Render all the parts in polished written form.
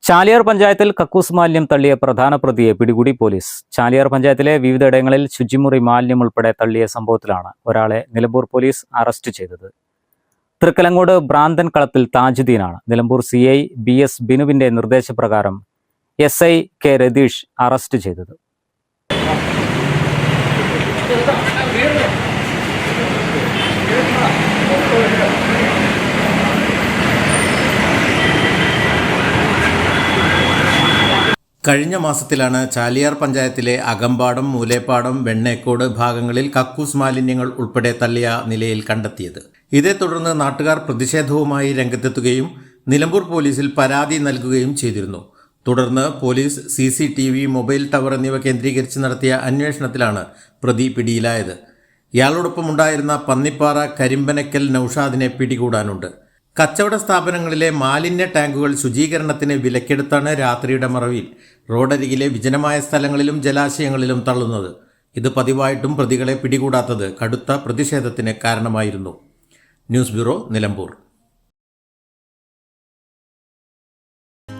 ചാലിയാർ പഞ്ചായത്തിൽ കക്കൂസ് മാലിന്യം തള്ളിയ പ്രധാന പ്രതിയെ പിടികൂടി പോലീസ്. ചാലിയാർ പഞ്ചായത്തിലെ വിവിധയിടങ്ങളിൽ ശുചിമുറി മാലിന്യം ഉൾപ്പെടെ തള്ളിയ സംഭവത്തിലാണ് ഒരാളെ നിലമ്പൂർ പോലീസ് അറസ്റ്റ് ചെയ്തത്. തൃക്കലങ്ങോട് ഭ്രാന്തൻ കളത്തിൽ താജുദ്ദീനാണ് നിലമ്പൂർ CI BS ബിനുവിന്റെ നിർദ്ദേശപ്രകാരം SI K രതീഷ് അറസ്റ്റ് ചെയ്തത്. കഴിഞ്ഞ മാസത്തിലാണ് ചാലിയാർ പഞ്ചായത്തിലെ അകമ്പാടം, മൂലേപ്പാടം, വെണ്ണേക്കോട് ഭാഗങ്ങളിൽ കക്കൂസ് മാലിന്യങ്ങൾ ഉൾപ്പെടെ തള്ളിയ നിലയിൽ കണ്ടെത്തിയത്. ഇതേ തുടർന്ന് നാട്ടുകാർ പ്രതിഷേധവുമായി രംഗത്തെത്തുകയും നിലമ്പൂർ പോലീസിൽ പരാതി നൽകുകയും ചെയ്തിരുന്നു. തുടർന്ന് പോലീസ് CCTV, മൊബൈൽ ടവർ എന്നിവ കേന്ദ്രീകരിച്ച് നടത്തിയ അന്വേഷണത്തിലാണ് പ്രതി പിടിയിലായത്. ഇയാളോടൊപ്പമുണ്ടായിരുന്ന പന്നിപ്പാറ കരിമ്പനക്കൽ നൌഷാദിനെ പിടികൂടാനുണ്ട്. കച്ചവട സ്ഥാപനങ്ങളിലെ മാലിന്യ ടാങ്കുകൾ ശുചീകരണത്തിന് വിലക്കെടുത്താണ് രാത്രിയുടെ മറവിൽ റോഡരികിലെ വിജനമായ സ്ഥലങ്ങളിലും ജലാശയങ്ങളിലും തള്ളുന്നത്. ഇത് പതിവായിട്ടും പ്രതികളെ പിടികൂടാത്തത് കടുത്ത പ്രതിഷേധത്തിന് കാരണമായിരുന്നു. News bureau, Nilambur.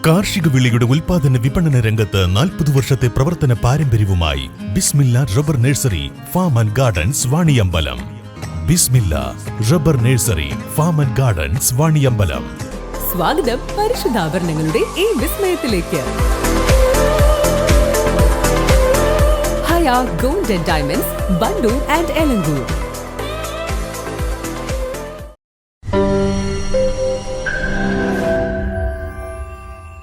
കാർഷിക വിളയുടെ ഉൽപാദന വിപണന രംഗത്ത് 40 വർഷത്തെ പ്രവർത്തന പാരമ്പര്യവുമായി Bismilla rubber nursery, farm and gardens, Vaniyambalam. Bismilla rubber nursery, farm and gardens, Vaniyambalam. സ്വാഗതം പരിശുദ്ധാഭരണങ്ങളുടെ ഈ വിസ്മയത്തിലേക്ക്. Haya gold and diamonds, Bandur and Elankur.